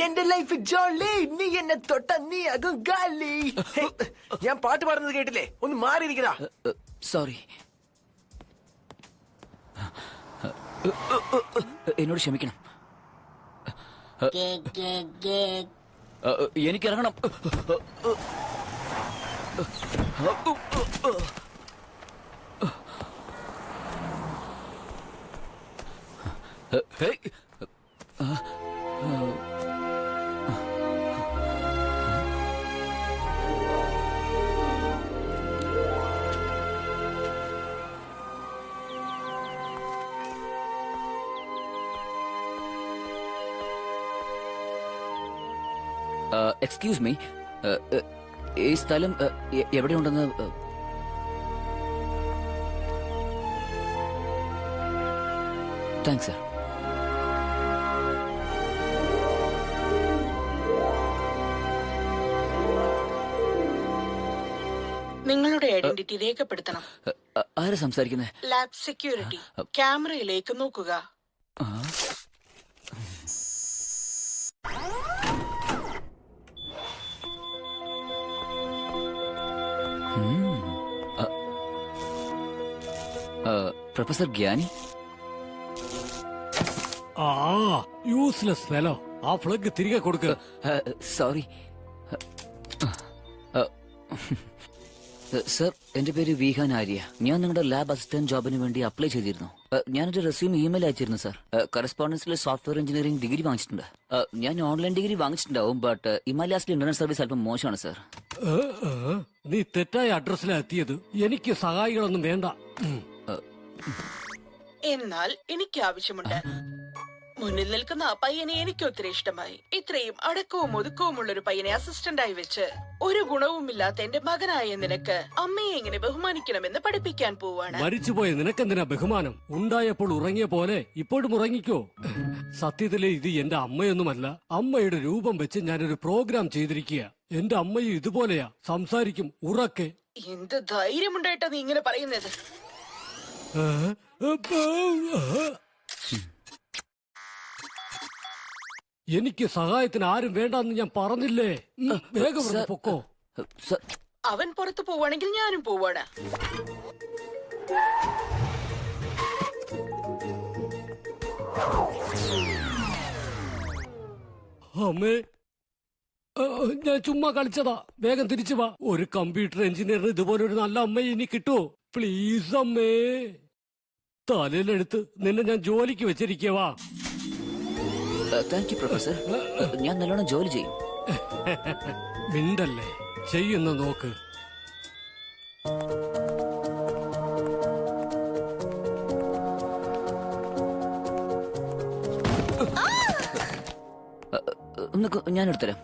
എന്റെ ലൈഫ് ജോളി, നീ എന്നെ തൊട്ട നീ അകം ഗാലി. ഞാൻ പാട്ട് പാടുന്നത് കേട്ടില്ലേ? ഒന്ന് മാറിയിരിക്കടാ. സോറി. എന്നോട് ക്ഷമിക്കണം. എനിക്കിറങ്ങണം. എക്സ്ക്യൂസ് മീ, ഈ സ്ഥലം എവിടെയുണ്ടെന്ന്? Thanks sir. നിങ്ങളുടെ ഐഡന്റിറ്റി രേഖപ്പെടുത്തണം. ആരാ സംസാരിക്കുന്നത്? Lab security. ക്യാമറയിലേക്ക് നോക്കുക. പ്രൊഫസർ ഗ്യാനി. Useless fellow. ആ ഫ്ലഗ് തിരികെ കൊടുക്കുക. സോറി സർ, എന്റെ പേര് വിഹാൻ ആര്യ. ഞാൻ നിങ്ങളുടെ ലാബ് അസിസ്റ്റന്റ് ജോബിന് വേണ്ടി അപ്ലൈ ചെയ്തിരുന്നു. ഞാനൊരു റെസ്യൂം ഇമെയിൽ അയച്ചിരുന്നു സർ. കറസ്പോണ്ടൻസിൽ സോഫ്റ്റ്വെയർ എഞ്ചിനീയറിംഗ് ഡിഗ്രി വാങ്ങിച്ചിട്ടുണ്ട്. ഞാൻ ഓൺലൈൻ ഡിഗ്രി വാങ്ങിച്ചിട്ടുണ്ടാവും, ബട്ട് ഹിമാലയാസിൽ ഇന്റർനെറ്റ് സർവീസ് അല്പം മോശമാണ് സർ. നീ തെറ്റായ അഡ്രസ്സിലാണ് എത്തിയത്. എനിക്ക് സഹായികളൊന്നും വേണ്ട. എന്നാൽ എനിക്ക് ആവശ്യമുണ്ട്. മുന്നിൽ നിൽക്കുന്ന ആ പയ്യനെ എനിക്ക് ഒത്തിരി ഇഷ്ടമായി. ഇത്രയും അടക്കവും ഒതുക്കവുമുള്ള ഒരു പയ്യനെ അസിസ്റ്റന്റായി വെച്ച് ഒരു ഗുണവുമില്ലാത്ത എന്റെ മകനായ നിനക്ക് അമ്മയെ എങ്ങനെ ബഹുമാനിക്കണമെന്ന് പഠിപ്പിക്കാൻ പോവാണ്. മരിച്ചുപോയ നിനക്കെന്തിനാ ബഹുമാനം? ഉണ്ടായപ്പോൾ ഉറങ്ങിയ പോലെ ഇപ്പോഴും ഉറങ്ങിക്കോ. സത്യത്തില് ഇത് എന്റെ അമ്മയൊന്നുമല്ല. അമ്മയുടെ രൂപം വെച്ച് ഞാനൊരു പ്രോഗ്രാം ചെയ്തിരിക്കുക. എന്റെ അമ്മയും ഇതുപോലെയാ, സംസാരിക്കും ഉറക്കെ. എന്ത് ധൈര്യമുണ്ടായിട്ടാ നീ ഇങ്ങനെ പറയുന്നത്? എനിക്ക് സഹായത്തിന് ആരും വേണ്ടെന്ന് ഞാൻ പറഞ്ഞില്ലേ? വേഗം പൊക്കോ. അവൻ പുറത്തു പോവാണെങ്കിൽ ഞാനും പോവാണ്. അമ്മേ, ഞാൻ ചുമ്മാ കളിച്ചതാ. വേഗം തിരിച്ചു വാ. ഒരു കമ്പ്യൂട്ടർ എഞ്ചിനീയറിന് ഇതുപോലൊരു നല്ല അമ്മയെ ഇനി കിട്ടുമോ? പ്ലീസ് അമ്മേ. തലയിലെടുത്ത് നിന്നെ ഞാൻ ജോലിക്ക് വെച്ചിരിക്കവാ. Thank you professor. ഞാൻ നല്ലോണം ജോലി ചെയ്യും. മിണ്ടല്ലേ, ചെയ്യുന്ന നോക്ക്. ഞാൻ എടുത്തരാം.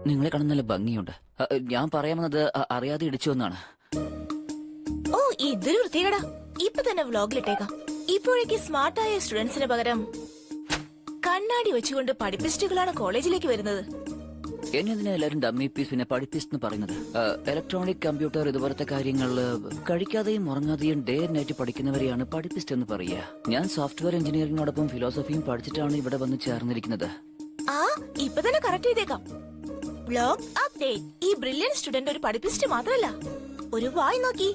നിങ്ങളെ കാണാൻ നല്ല ഭംഗിയുണ്ട്. ഞാൻ പറയാമെന്നത് അറിയാതെ ഇടിച്ചു എന്നാണ്. ഓ, ഇതൊരു വൃത്തികേടാ. ഇപ്പൊ തന്നെ വ്ലോഗിലിട്ടേക്കാം. ഇപ്പോഴേക്ക് സ്മാർട്ടായ സ്റ്റുഡൻസിന് പകരം കണ്ണാടി വെച്ചുകൊണ്ട് പഠിപ്പിസ്റ്റുകളാണ് കോളേജിലേക്ക് വരുന്നത്. എന്നെ എന്തിനാ എല്ലാവരും ഡമ്മി പീസ് പിന്നെ പഠിപ്പീസ് എന്ന് പറയുന്നത്? ഇലക്ട്രോണിക് കമ്പ്യൂട്ടർ ഇതുപോലത്തെ കാര്യങ്ങളിൽ കഴിക്കാതെയും ഉറങ്ങാതെയും ഡേ നൈറ്റ് പഠിക്കുന്നവരെയാണ് പഠിപ്പിസ്റ്റ് എന്ന് പറയുക. ഞാൻ സോഫ്റ്റ്വെയർ എഞ്ചിനീയറിംഗിനോടൊപ്പം ഫിലോസഫിയും പഠിച്ചിട്ടാണ് ഇവിടെ വന്ന് ചേർന്നിരിക്കുന്നത്. ആ, ഇപ്പൊ തന്നെ കറക്റ്റ് ചെയ്തേക്കാം. Vlog update. ഈ ബ്രില്യൻ സ്റ്റുഡന്റ് ഒരു പഠിപ്പിസ്റ്റ് മാത്രമല്ല, ഒരു വായി നോക്കി.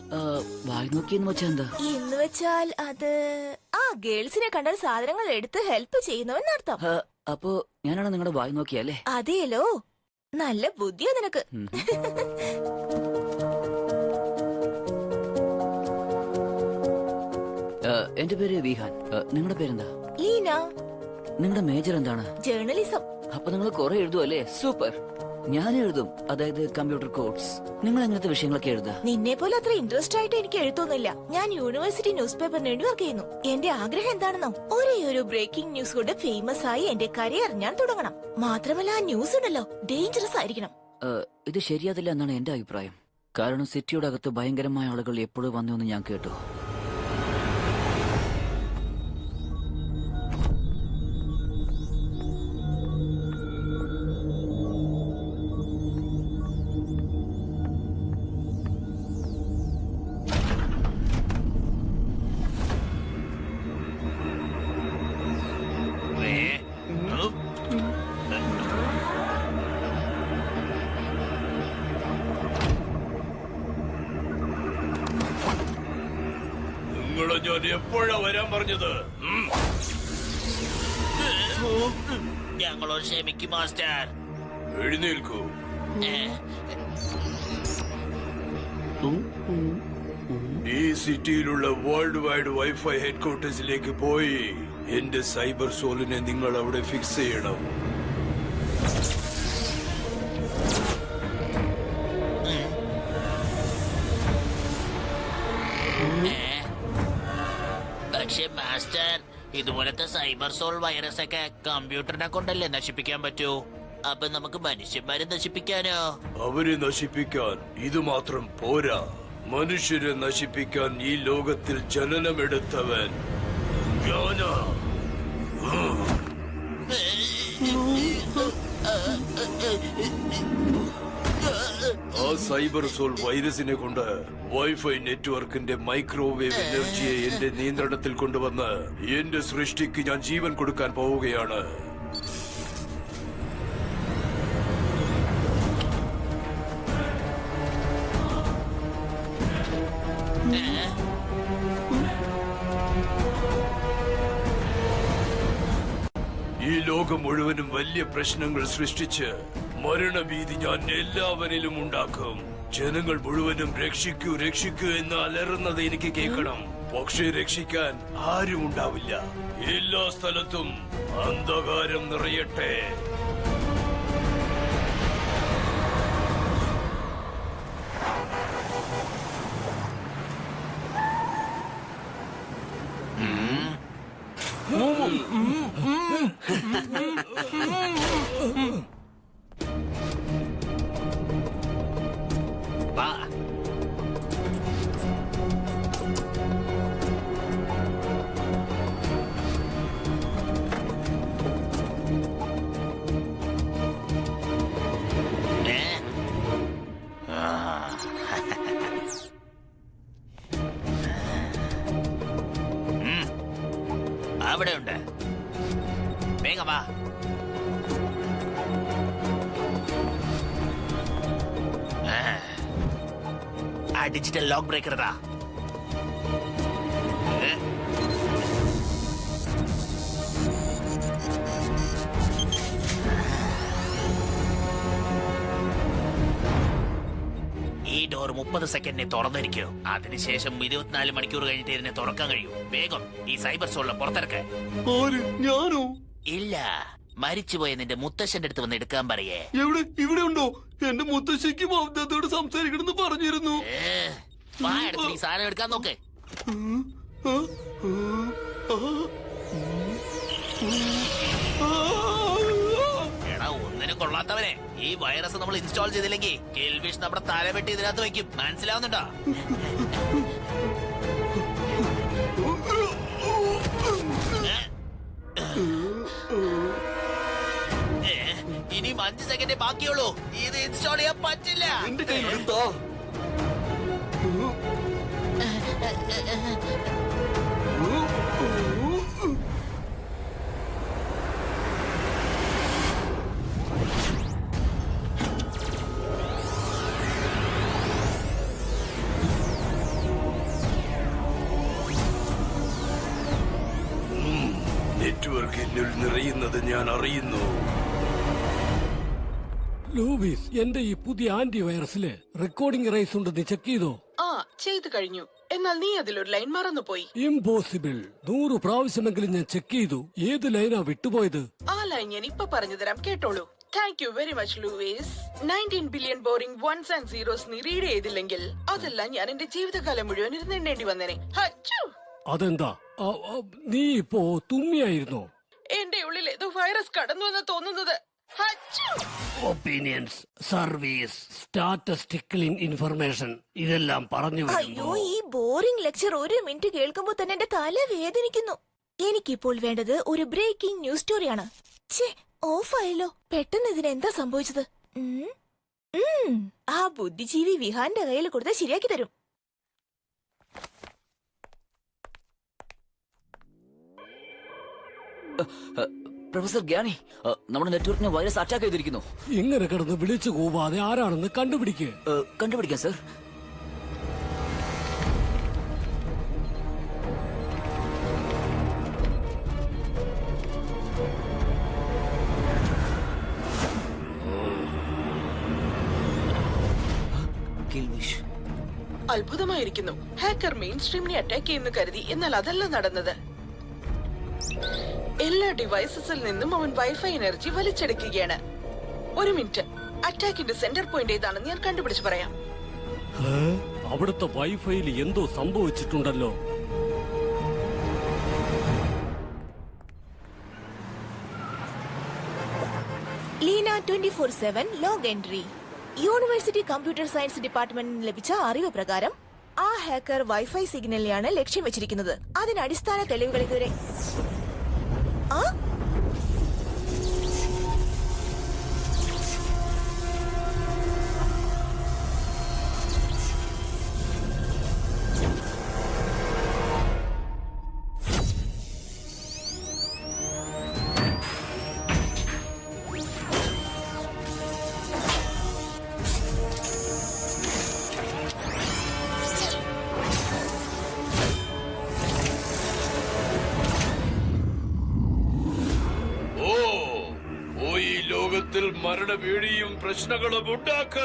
വായി നോക്കി എന്ന് വെച്ചാൽ എന്താ? എന്ന് വെച്ചാൽ അത് ആ ഗേൾസിനെ കണ്ടാൽ സാധനങ്ങൾ എടുത്ത് ഹെൽപ്പ് ചെയ്യുന്നവെന്നർത്ഥം. അപ്പോ ഞാനാണ് നിങ്ങളുടെ വായി നോക്കിയല്ലേ? അതെയല്ലോ. നല്ല ബുദ്ധിയാ നിനക്ക്. എന്റെ പേര് വിഹാൻ. നിങ്ങളുടെ പേരെന്താ? ലീന. നിങ്ങളുടെ മേജർ എന്താണ്? ജേർണലിസം. അപ്പൊ നിങ്ങൾ കുറെ എഴുതുമല്ലേ? സൂപ്പർ. ഞാൻ എഴുതും, അതായത് കമ്പ്യൂട്ടർ കോഡ്സ്. നിങ്ങൾ എങ്ങനത്തെ വിഷയങ്ങളൊക്കെ എഴുതാ? നിന്നെ പോലെ അത്ര ഇൻട്രസ്റ്റ് ആയിട്ട് എനിക്ക് എഴുത്തൊന്നുമില്ല. ഞാൻ യൂണിവേഴ്സിറ്റി ന്യൂസ് പേപ്പറിന് വേണ്ടി വർക്ക് ചെയ്യുന്നു. എന്റെ ആഗ്രഹം എന്താണെന്നോ, ഒരേ ഒരു ബ്രേക്കിംഗ് ന്യൂസ് കൊണ്ട് ഫേമസ് ആയി എന്റെ കരിയർ ഞാൻ തുടങ്ങണം. മാത്രമല്ല ആ ന്യൂസ് ഉണ്ടല്ലോ, ഡേഞ്ചറസ് ആയിരിക്കണം. ഇത് ശരിയാതില്ല എന്നാണ് എന്റെ അഭിപ്രായം. കാരണം സിറ്റിയുടെ അകത്ത് ഭയങ്കരമായ ആളുകൾ എപ്പോഴും വന്നു എന്ന് ഞാൻ കേട്ടു. നിങ്ങളെ ഞാൻ എപ്പോഴാ വരാൻ പറഞ്ഞത്? ഞങ്ങളോട് ക്ഷമിക്കും മാസ്റ്റർ. എഴുന്നേൽക്കൂ. ഈ സിറ്റിയിലുള്ള വേൾഡ് വൈഡ് വൈഫൈ ഹെഡ്ക്വാർട്ടേഴ്സിലേക്ക് പോയി എന്റെ സൈബർ സോളിനെ നിങ്ങൾ അവിടെ ഫിക്സ് ചെയ്യണം. പക്ഷെ മാസ്റ്റർ, ഇതുപോലത്തെ സൈബർ സോൾ വൈറസ് ഒക്കെ കമ്പ്യൂട്ടറിനെ കൊണ്ടല്ലേ നശിപ്പിക്കാൻ പറ്റൂ? അപ്പൊ നമുക്ക് മനുഷ്യന്മാരെ നശിപ്പിക്കാനോ? അവരെ നശിപ്പിക്കാൻ ഇത് മാത്രം പോരാ. മനുഷ്യരെ നശിപ്പിക്കാൻ ഈ ലോകത്തിൽ ജനനമെടുത്തവൻ ഞാനാ. ആ സൈബർ സോൾ വൈറസിനെ കൊണ്ട് വൈഫൈ നെറ്റ്വർക്കിന്റെ മൈക്രോവേവ് എനർജിയെ എന്റെ നിയന്ത്രണത്തിൽ കൊണ്ടുവന്ന് എന്റെ സൃഷ്ടിക്ക് ഞാൻ ജീവൻ കൊടുക്കാൻ പോവുകയാണ്. ഈ ലോകം മുഴുവനും വലിയ പ്രശ്നങ്ങൾ സൃഷ്ടിച്ച് മരണഭീതി ഞാൻ എല്ലാവരിലും ഉണ്ടാക്കും. ജനങ്ങൾ മുഴുവനും രക്ഷിക്കൂ രക്ഷിക്കൂ എന്ന് അലറുന്നത് എനിക്ക് കേൾക്കണം. പക്ഷേ രക്ഷിക്കാൻ ആരും ഉണ്ടാവില്ല. എല്ലാ സ്ഥലത്തും അന്ധകാരം നിറയട്ടെ. വാ. അവിടെ ഉണ്ട്. വേഗം വാ. ആ ഡിജിറ്റൽ ലോക്ക് ബ്രേക്കർ ഇതാ. ഈ ഡോർ 30 സെക്കൻഡിനെ തുറന്നിരിക്കൂ. അതിനുശേഷം 24 മണിക്കൂർ കഴിഞ്ഞിട്ട് ഇതിനെ തുറക്കാൻ കഴിയൂ. വേഗം ഈ സൈബർ സോളിനെ പുറത്തിറക്ക്. ഞാനോ? ഇല്ല, മരിച്ചുപോയ നിന്റെ മുത്തശ്ശന്റെ അടുത്ത് വന്ന് എടുക്കാൻ പറയേ. ഇവിടെ ഉണ്ടോ? എന്റെ മുത്തശ്ശിക്ക് മൗനത്തോട് സംസാരിക്കണമെന്ന് പറഞ്ഞിരുന്നു. അടുത്ത് നീ സാധനം എടുക്കാൻ നോക്ക്. എടാ, ഒന്നിനും കൊള്ളാത്തവനെ. ഈ വൈറസ് നമ്മൾ ഇൻസ്റ്റാൾ ചെയ്തില്ലെങ്കിൽ കിൽവിഷ് നമ്മുടെ തല വെട്ടി ഇതിനകത്ത് വെക്കും. മനസ്സിലാവുന്നുണ്ടോ? ഇനി 5 സെക്കൻഡേ ബാക്കിയുള്ളൂ. ഇത് ഇൻസ്റ്റാൾ ചെയ്യാൻ പറ്റില്ല. എന്റെ കയ്യിലെടുത്തോ? നെറ്റ്വർക്ക് എന്നിൽ നിറയുന്നത് ഞാൻ അറിയുന്നു. ലൂവിസ്, എന്റെ ഈ പുതിയ ആന്റി വൈറസില് റെക്കോർഡിംഗ് റൈസ് ഉണ്ടെന്ന് ചെക്ക് ചെയ്തോ? ആ, ചെയ്തു കഴിഞ്ഞു. എന്നാൽ നീ അതിലൊരു ലൈൻ മറന്നുപോയി. ഇംപോസിബിൾ. 100 പ്രാവശ്യമെങ്കിലും ഞാൻ ചെക്ക് ചെയ്തു. ഏത് ലൈനാ വിട്ടുപോയത്? ആ ലൈൻ ഞാൻ ഇപ്പൊ പറഞ്ഞു തരാം, കേട്ടോളൂ. Thank you very much Louis. 19 billion boring ones and zeros നീ റീഡ് ചെയ്തില്ലെങ്കിൽ അതെല്ലാം ഞാൻ എന്റെ ജീവിതകാലം മുഴുവൻ ഇരുന്ന് എണ്ണേണ്ടി വന്നേനെ. ഹച്ചൂ. അതെന്താ? നീ ഇപ്പോ തുമ്മിയായിരുന്നോ? എന്റെ ഉള്ളിൽ ഏതോ വൈറസ് കടന്നു എന്ന് തോന്നുന്നത്. ഹച്ചൂ. ഒപ്പീനിയൻസ്, സർവീസ്, സ്റ്റാറ്റിസ്റ്റിക്കൽ ഇൻഫർമേഷൻ, ഇതെല്ലാം പറഞ്ഞു അയ്യോ, ഈ ബോറിംഗ് ലെക്ചർ 1 മിനിറ്റ് കേൾക്കുമ്പോ തന്നെ എന്റെ തല വേദനിക്കുന്നു. എനിക്കിപ്പോൾ വേണ്ടത് ഒരു ബ്രേക്കിംഗ് ന്യൂസ് സ്റ്റോറിയാണ്. ഓഫായല്ലോ. പെട്ടെന്ന് ഇതിനെന്താ സംഭവിച്ചത്? ആ ബുദ്ധിജീവി വിഹാന്റെ കയ്യിൽ കൊടുത്താൽ ശരിയാക്കി തരും. പ്രൊഫസർ ഗ്യാനി, നമ്മുടെ നെറ്റ്വർക്കിനെ വൈറസ് അറ്റാക്ക് ചെയ്തിരിക്കുന്നു. ഇങ്ങനെ കിടന്ന് വിളിച്ചു കൂവാതെ ആരാണെന്ന് കണ്ടുപിടിക്കുക. കണ്ടുപിടിക്കാം സർ. അത്ഭുതമായിരിക്കുന്നു. ഹാക്കർ മെയിൻ സ്ട്രീമിനെ അറ്റാക്ക് ചെയ്യുന്നു കരുതി, എന്നാൽ അതല്ല നടന്നത്. എല്ലാ ഡിവൈസസിൽ നിന്നും അവൻ വൈഫൈ എനർജി വലിച്ചെടുക്കുകയാണ്. ഒരു മിനിറ്റ്, അറ്റാക്കിന്റെ സെന്റർ പോയിന്റ് ഏതാണെന്ന് ഞാൻ കണ്ടുപിടിച്ച് പറയാം. അവിടുത്തെ വൈഫൈയിൽ എന്തോ സംഭവിച്ചിട്ടുണ്ടല്ലോ. Leena 24/7 log entry. University computer science ഡിപ്പാർട്ട്മെന്റിന് ലഭിച്ച അറിവ് പ്രകാരം ആ ഹാക്കർ വൈഫൈ സിഗ്നലിനെയാണ് ലക്ഷ്യം വെച്ചിരിക്കുന്നത്. അതിന് അടിസ്ഥാന തെളിവുകൾ ഇതുവരെ ലോകത്തിൽ മരണഭീതിയും പ്രശ്നങ്ങളും ഉണ്ടാക്ക.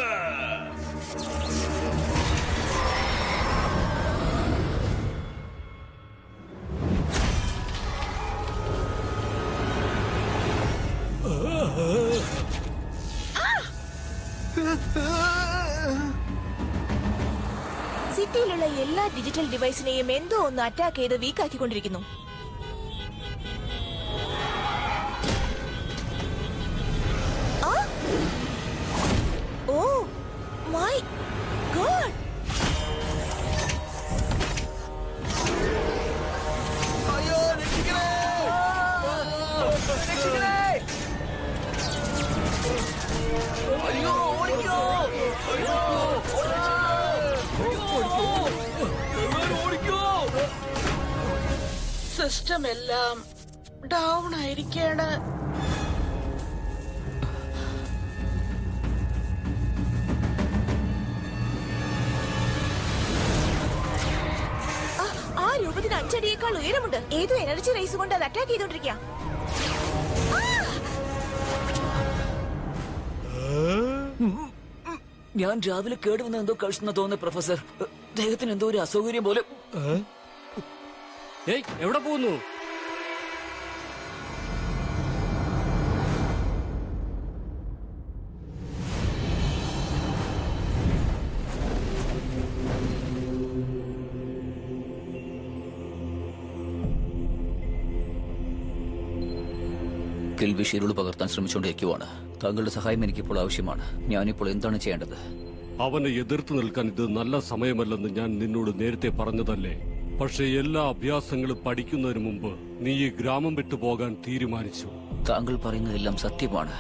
സിറ്റിയിലുള്ള എല്ലാ ഡിജിറ്റൽ ഡിവൈസിനെയും എന്തോ ഒന്ന് അറ്റാക്ക് ചെയ്ത് വീക്കാക്കിക്കൊണ്ടിരിക്കുന്നു. My God! സിസ്റ്റം എല്ലാം ഡൗൺ ആയിരിക്കാണ്. ആ രൂപത്തിന് 5 അടിയേക്കാൾ ഉയരമുണ്ട്. ഏതോ എനർജി റേസ് കൊണ്ട് അത് അറ്റാക്ക് ചെയ്തോണ്ടിരിക്കുക. ഞാൻ രാവിലെ കേടുവന്ന എന്തോ കഴിച്ചെന്ന് തോന്നുന്നു പ്രൊഫസർ. ദേഹത്തിന് എന്തോ ഒരു അസൗകര്യം പോലെ. എവിടെ പോകുന്നു? കിൽവിഷ് ഇരുള് പകർത്താൻ ശ്രമിച്ചുകൊണ്ടിരിക്കുവാണ്. താങ്കളുടെ സഹായം എനിക്കിപ്പോൾ ആവശ്യമാണ്. ഞാനിപ്പോൾ എന്താണ് ചെയ്യേണ്ടത്? അവനെ എതിർത്ത് നിൽക്കാൻ ഇത് നല്ല സമയമല്ലെന്ന് ഞാൻ നിന്നോട് നേരത്തെ പറഞ്ഞതല്ലേ? പക്ഷെ എല്ലാ അഭ്യാസങ്ങളും പഠിക്കുന്നതിന് മുമ്പ് നീ ഈ ഗ്രാമം വിട്ടു പോകാൻ തീരുമാനിച്ചു. താങ്കൾ പറയുന്നതെല്ലാം സത്യമാണ്.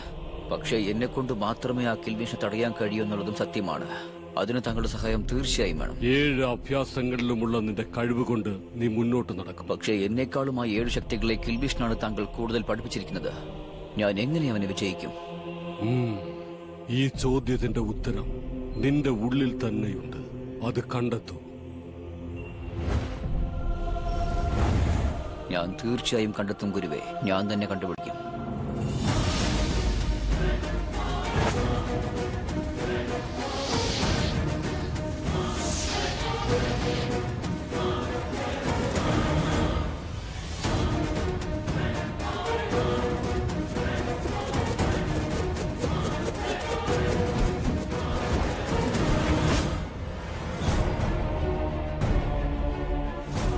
പക്ഷെ എന്നെ കൊണ്ട് മാത്രമേ ആ കിൽവിഷ് തടയാൻ കഴിയൂ എന്നുള്ളതും സത്യമാണ്. അതിന് താങ്കളുടെ സഹായം തീർച്ചയായും വേണം. 7 അഭ്യാസങ്ങളിലുമുള്ള നിന്റെ കഴിവ് കൊണ്ട് നീ മുന്നോട്ട് നടക്കും. പക്ഷേ എന്നെക്കാളും ആ 7 ശക്തികളെ കിൽവിഷിനാണ് താങ്കൾ കൂടുതൽ പഠിപ്പിച്ചിരിക്കുന്നത്. ഞാൻ എങ്ങനെ അവനെ വിജയിക്കും? ഈ ചോദ്യത്തിന്റെ ഉത്തരം നിന്റെ ഉള്ളിൽ തന്നെയുണ്ട്. അത് കണ്ടെത്തൂ. ഞാൻ തീർച്ചയായും കണ്ടെത്തും ഗുരുവേ. ഞാൻ തന്നെ കണ്ടുപിടിക്കും.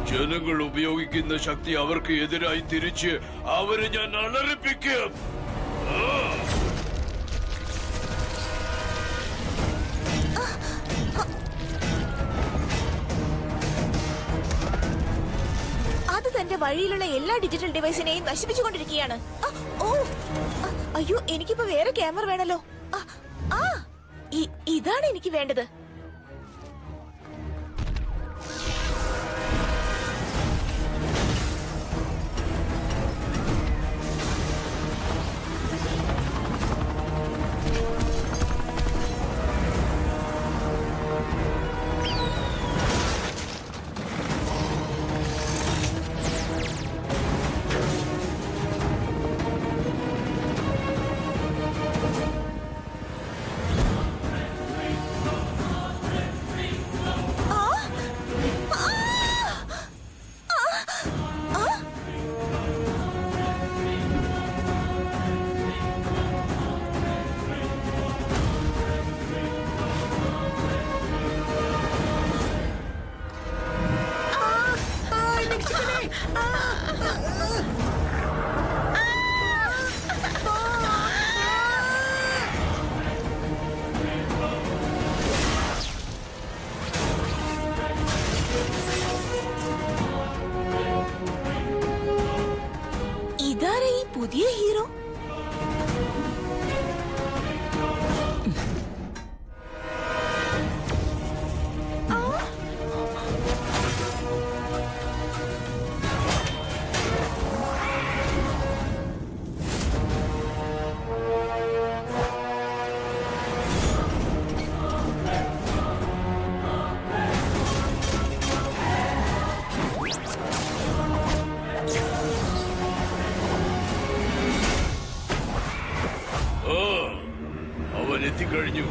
ജനങ്ങൾ ഉപയോഗിക്കുന്ന ശക്തി അവർക്ക് എതിരായി തിരിച്ച് അവരെ ഞാൻ അലറിപ്പിക്കും. അത് തന്റെ വഴിയിലുള്ള എല്ലാ ഡിജിറ്റൽ ഡിവൈസിനെയും നശിപ്പിച്ചുകൊണ്ടിരിക്കുകയാണ്. അയ്യോ, എനിക്കിപ്പോ വേറെ ക്യാമറ വേണല്ലോ. ഇതാണ് എനിക്ക് വേണ്ടത്. ഇതാരാ ഈ പുതിയ ഹീറോ? അവൻ എത്തിക്കഴിഞ്ഞു.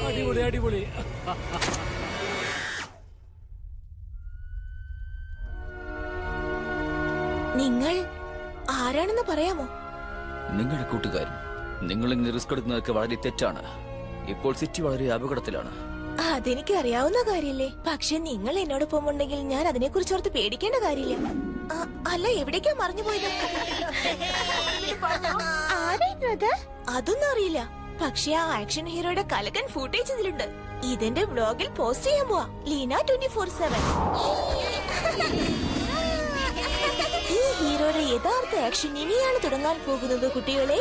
അടിപൊളി അടിപൊളി. നിങ്ങൾ ആരാണെന്ന് പറയാമോ? നിങ്ങളുടെ കൂട്ടുകാരൻ. നിങ്ങൾ ഇങ്ങനെ റിസ്ക് എടുക്കുന്നതൊക്കെ വളരെ തെറ്റാണ്. ഇപ്പോൾ സിറ്റി വളരെ അപകടത്തിലാണ്. അതെനിക്ക് അറിയാവുന്ന കാര്യല്ലേ. പക്ഷെ നിങ്ങൾ എന്നോടൊപ്പം ഉണ്ടെങ്കിൽ ഞാൻ അതിനെ കുറിച്ച് ഓർത്ത് പേടിക്കേണ്ട കാര്യമില്ല. അല്ല, എവിടേക്കാ മറിഞ്ഞു പോയത്? അതൊന്നും അറിയില്ല. പക്ഷെ ആ ആക്ഷൻ ഹീറോയുടെ കലകൻ ഫൂട്ടേജ് ഇതിലുണ്ട്. ഇതെന്റെ വ്ലോഗിൽ പോസ്റ്റ് ചെയ്യാൻ പോവാ. ലീന 24/7. ഈ ഹീറോയുടെ യഥാർത്ഥ ആക്ഷൻ ഇനിയാണ് തുടങ്ങാൻ പോകുന്നത് കുട്ടികളെ.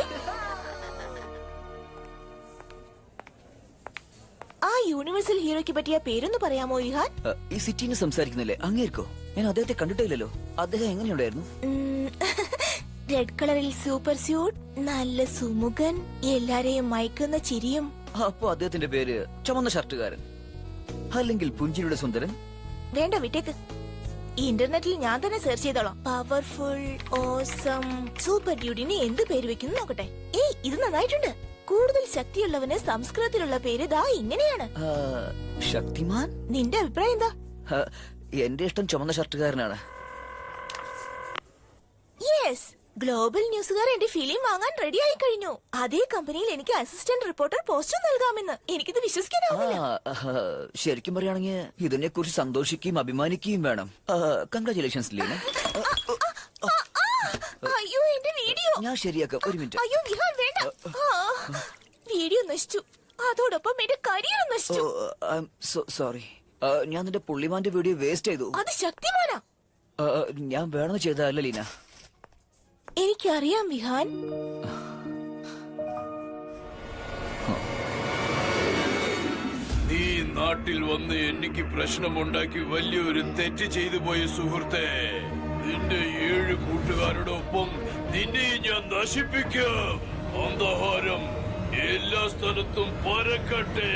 ആ യൂണിവേഴ്സൽ ഹീറോയ്ക്ക് പറ്റിയ പേരൊന്ന് പറയാമോ ഇഹാൻ? ഈ സിറ്റിന്ന് സംസാരിക്കുന്നില്ലേ അങ്ങേർക്കോ? ഞാൻ അദ്ദേഹത്തെ കണ്ടിട്ടില്ലല്ലോ. അദ്ദേഹം എങ്ങനെയുണ്ടായിരുന്നു? റെഡ് കളറിൽ സൂപ്പർ സ്യൂട്ട്, നല്ല സുമുഖൻ, എല്ലാരെയും മയക്കുന്ന ചിരിയും. അപ്പൊ അദ്ദേഹത്തിന്റെ പേര് ചുമന്ന ഷർട്ടുകാരൻ, അല്ലെങ്കിൽ പുഞ്ചിരിയുടെ സുന്ദരൻ? വേണ്ട, വിട്ടേക്ക്. ഇന്റർനെറ്റിൽ ഞാൻ തന്നെ സെർച്ച് ചെയ്തോളാം. പവർഫുൾ, ഓസം, സൂപ്പർ ഡ്യൂഡിന് എന്ത് പേര് വെക്കുന്നു നോക്കട്ടെ. ഏയ്, ഇത് നന്നായിട്ടുണ്ട്. കൂടുതൽ ശക്തിയുള്ളവന് സംസ്കൃതത്തിലുള്ള പേര് ദാ ഇങ്ങനെയാണ്. ശക്തിമാൻ. നിന്റെ അഭിപ്രായം എന്താ? എന്റെ ഇഷ്ടം ചുമന്ന ഷർട്ടുകാരനാണ്. യെസ്, ഗ്ലോബൽ ന്യൂസുകാർ എന്റെ ഫിലിം വാങ്ങാൻ റെഡി ആയി കഴിഞ്ഞു. അതേ കമ്പനിയിൽ എനിക്ക് അസിസ്റ്റന്റ് റിപ്പോർട്ടർ പോസ്റ്റ് നൽകാമെന്ന്. എനിക്കിത് വിശ്വസിക്കാനാവില്ല. ശരിക്കും പറയുകയാണെങ്കിൽ ഇതിനെ കുറിച്ച് സന്തോഷിക്കുകയും അഭിമാനിക്കുകയും വേണം. കൺഗ്രാചുലേഷൻസ് ലീന. അയ്യോ, എന്റെ വീഡിയോ ഞാൻ ശരിയാക്കാം. ഒരു മിനിറ്റ്. അയ്യോ വിഹാൻ, വേണ്ട. വീഡിയോ നശിച്ചു, അതോടൊപ്പം എന്റെ കരിയർ നശിച്ചു. സോറി. ഞാൻ നിന്റെ പുള്ളിമാന്റെ വീഡിയോ വേസ്റ്റ് ചെയ്തു. അത് ശക്തിമാനാ. ഞാൻ വേണമെന്ന് ചെയ്തതല്ല ലീന. എനിക്കറിയാം വിഹാൻ. നീ നാട്ടിൽ വന്ന് എനിക്ക് പ്രശ്നമുണ്ടാക്കി വലിയൊരു തെറ്റ് ചെയ്തു പോയ സുഹൃത്തെ. നിന്റെ 7 കൂട്ടുകാരോടൊപ്പം നിന്നെയും ഞാൻ നശിപ്പിക്കാം. അന്ധകാരം എല്ലാ സ്ഥലത്തും പരക്കട്ടെ.